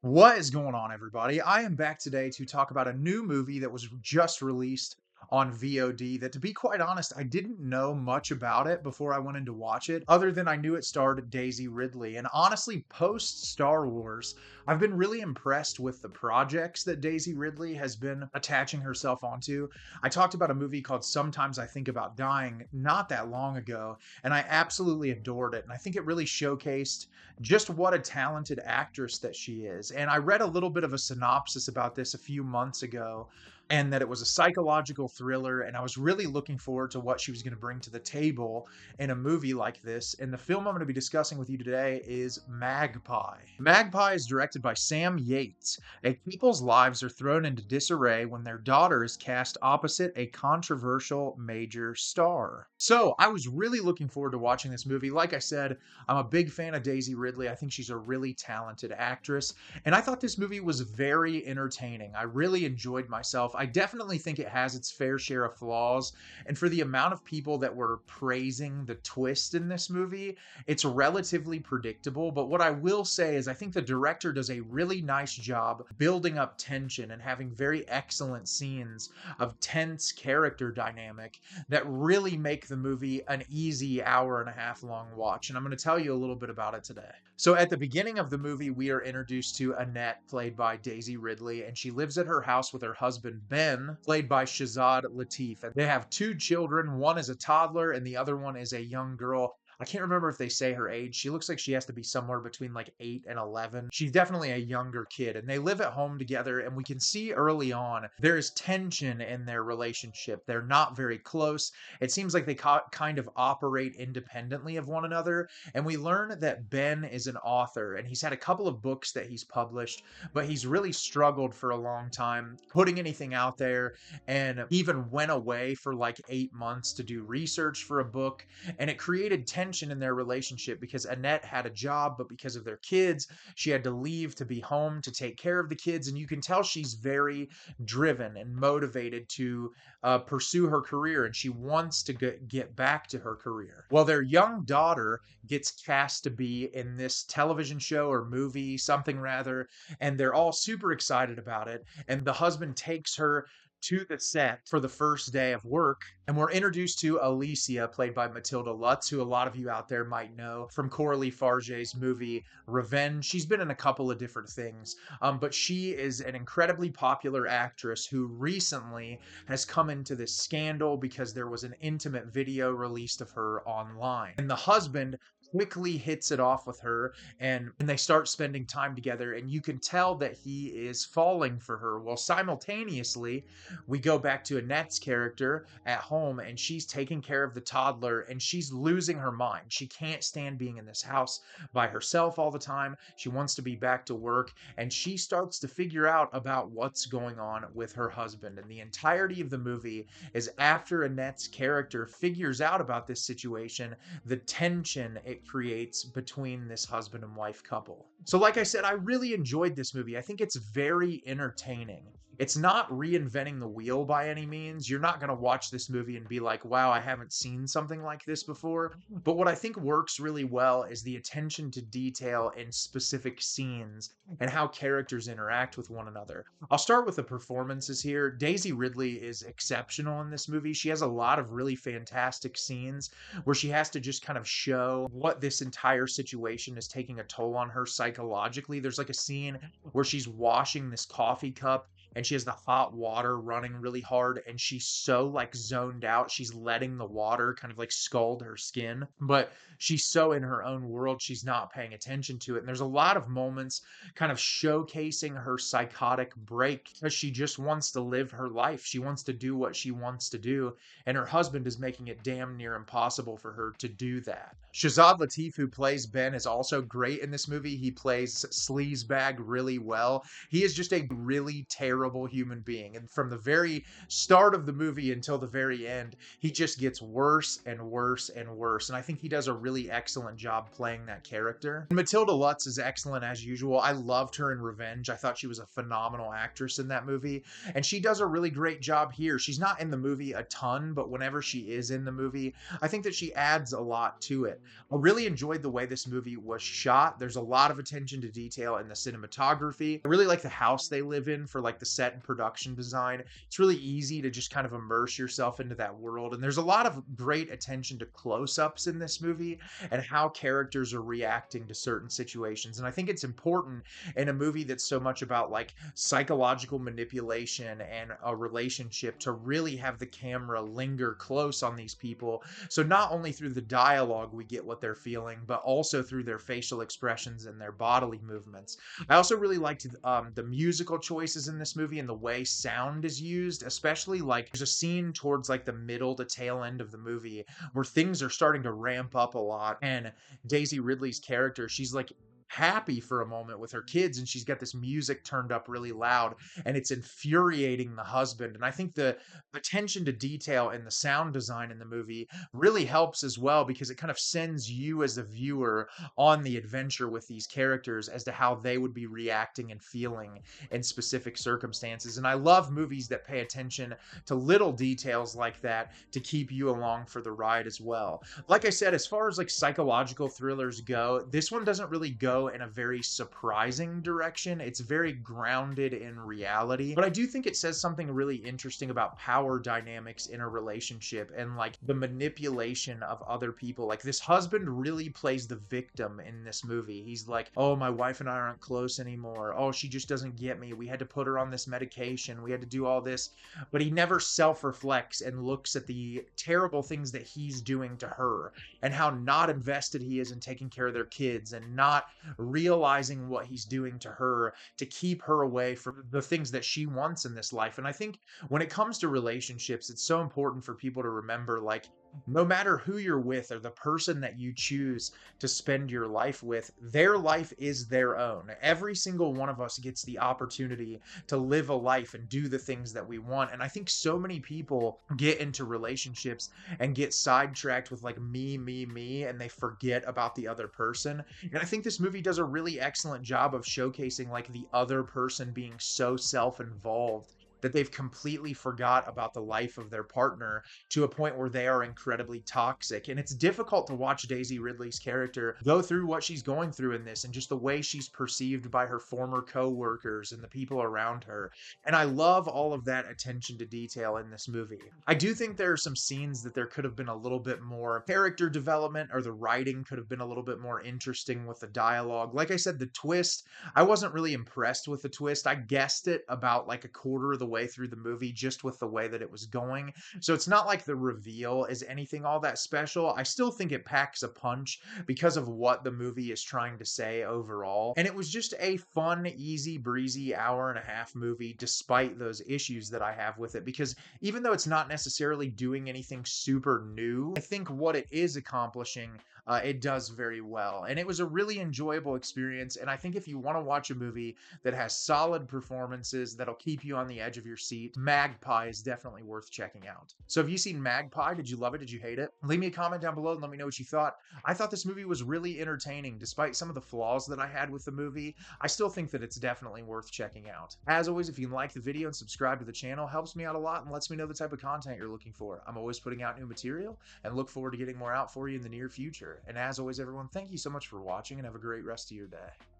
What is going on, everybody? I am back today to talk about a new movie that was just released on VOD that, to be quite honest, I didn't know much about it before I went in to watch it, other than I knew it starred Daisy Ridley. And honestly, post Star Wars, I've been really impressed with the projects that Daisy Ridley has been attaching herself onto. I talked about a movie called Sometimes I Think About Dying not that long ago, and I absolutely adored it. And I think it really showcased just what a talented actress that she is. And I read a little bit of a synopsis about this a few months ago, and that it was a psychological thriller. And I was really looking forward to what she was going to bring to the table in a movie like this. And the film I'm going to be discussing with you today is Magpie. Magpie is directed by Sam Yates. A people's lives are thrown into disarray when their daughter is cast opposite a controversial major star. So I was really looking forward to watching this movie. Like I said, I'm a big fan of Daisy Ridley. I think she's a really talented actress. And I thought this movie was very entertaining. I really enjoyed myself. I definitely think it has its fair share of flaws. And for the amount of people that were praising the twist in this movie, it's relatively predictable. But what I will say is, I think the director does a really nice job building up tension and having very excellent scenes of tense character dynamic that really make the movie an easy hour and a half long watch. And I'm going to tell you a little bit about it today. So at the beginning of the movie, we are introduced to Annette, played by Daisy Ridley, and she lives at her house with her husband, Ben, played by Shazad Latif. And they have two children. One is a toddler and the other one is a young girl. I can't remember if they say her age. She looks like she has to be somewhere between like 8 and 11. She's definitely a younger kid, and they live at home together. And we can see early on there is tension in their relationship. They're not very close. It seems like they kind of operate independently of one another. And we learn that Ben is an author, and he's had a couple of books that he's published, but he's really struggled for a long time putting anything out there, and even went away for like 8 months to do research for a book. And it created tension in their relationship because Annette had a job, but because of their kids, she had to leave to be home to take care of the kids. And you can tell she's very driven and motivated to pursue her career, and she wants to get back to her career. Well, their young daughter gets cast to be in this television show or movie, something rather, and they're all super excited about it. And the husband takes her to the set for the first day of work. And we're introduced to Alicia, played by Matilda Lutz, who a lot of you out there might know from Coralie Farge's movie Revenge. She's been in a couple of different things, but she is an incredibly popular actress who recently has come into this scandal because there was an intimate video released of her online. And the husband quickly hits it off with her, and they start spending time together, and you can tell that he is falling for her. Well, simultaneously, we go back to Annette's character at home, and she's taking care of the toddler, and she's losing her mind. She can't stand being in this house by herself all the time. She wants to be back to work, and she starts to figure out about what's going on with her husband. And the entirety of the movie is after Annette's character figures out about this situation, the tension it creates between this husband and wife couple. So, like I said, I really enjoyed this movie. I think it's very entertaining. It's not reinventing the wheel by any means. You're not going to watch this movie and be like, wow, I haven't seen something like this before. But what I think works really well is the attention to detail in specific scenes and how characters interact with one another. I'll start with the performances here. Daisy Ridley is exceptional in this movie. She has a lot of really fantastic scenes where she has to just kind of show what this entire situation is taking a toll on her psychologically. There's like a scene where she's washing this coffee cup, and she has the hot water running really hard, and she's so like zoned out. She's letting the water kind of like scald her skin, but she's so in her own world, she's not paying attention to it. And there's a lot of moments kind of showcasing her psychotic break because she just wants to live her life. She wants to do what she wants to do, and her husband is making it damn near impossible for her to do that. Shazad Latif, who plays Ben, is also great in this movie. He plays Sleazebag really well. He is just a really terrible terrible human being. And from the very start of the movie until the very end, he just gets worse and worse and worse. And I think he does a really excellent job playing that character. And Matilda Lutz is excellent as usual. I loved her in Revenge. I thought she was a phenomenal actress in that movie. And she does a really great job here. She's not in the movie a ton, but whenever she is in the movie, I think that she adds a lot to it. I really enjoyed the way this movie was shot. There's a lot of attention to detail in the cinematography. I really like the house they live in for like the set and production design. It's really easy to just kind of immerse yourself into that world. And there's a lot of great attention to close-ups in this movie and how characters are reacting to certain situations. And I think it's important in a movie that's so much about like psychological manipulation and a relationship to really have the camera linger close on these people. So not only through the dialogue we get what they're feeling, but also through their facial expressions and their bodily movements. I also really liked the musical choices in this movie and the way sound is used, especially like there's a scene towards like the middle to tail end of the movie where things are starting to ramp up a lot. And Daisy Ridley's character, she's like happy for a moment with her kids and she's got this music turned up really loud and it's infuriating the husband. And I think the attention to detail and the sound design in the movie really helps as well, because it kind of sends you as a viewer on the adventure with these characters as to how they would be reacting and feeling in specific circumstances. And I love movies that pay attention to little details like that to keep you along for the ride as well. Like I said, as far as like psychological thrillers go, this one doesn't really go in a very surprising direction. It's very grounded in reality, but I do think it says something really interesting about power dynamics in a relationship and like the manipulation of other people. Like this husband really plays the victim in this movie. He's like, oh, my wife and I aren't close anymore. Oh, she just doesn't get me. We had to put her on this medication. We had to do all this, but he never self-reflects and looks at the terrible things that he's doing to her and how not invested he is in taking care of their kids and not realizing what he's doing to her to keep her away from the things that she wants in this life. And I think when it comes to relationships, it's so important for people to remember, like, no matter who you're with or the person that you choose to spend your life with, their life is their own. Every single one of us gets the opportunity to live a life and do the things that we want. And I think so many people get into relationships and get sidetracked with like me, and they forget about the other person. And I think this movie does a really excellent job of showcasing like the other person being so self-involved that they've completely forgot about the life of their partner to a point where they are incredibly toxic. And it's difficult to watch Daisy Ridley's character go through what she's going through in this and just the way she's perceived by her former co-workers and the people around her. And I love all of that attention to detail in this movie. I do think there are some scenes that there could have been a little bit more character development, or the writing could have been a little bit more interesting with the dialogue. Like I said, the twist, I wasn't really impressed with the twist. I guessed it about like a quarter of the way through the movie just with the way that it was going. So it's not like the reveal is anything all that special. I still think it packs a punch because of what the movie is trying to say overall. And it was just a fun, easy breezy hour and a half movie despite those issues that I have with it, because even though it's not necessarily doing anything super new, I think what it is accomplishing, it does very well. And it was a really enjoyable experience. And I think if you want to watch a movie that has solid performances that'll keep you on the edge of your seat, Magpie is definitely worth checking out. So have you seen Magpie? Did you love it? Did you hate it? Leave me a comment down below and let me know what you thought. I thought this movie was really entertaining. Despite some of the flaws that I had with the movie, I still think that it's definitely worth checking out. As always, if you like the video and subscribe to the channel, helps me out a lot and lets me know the type of content you're looking for. I'm always putting out new material and look forward to getting more out for you in the near future. And as always, everyone, thank you so much for watching and have a great rest of your day.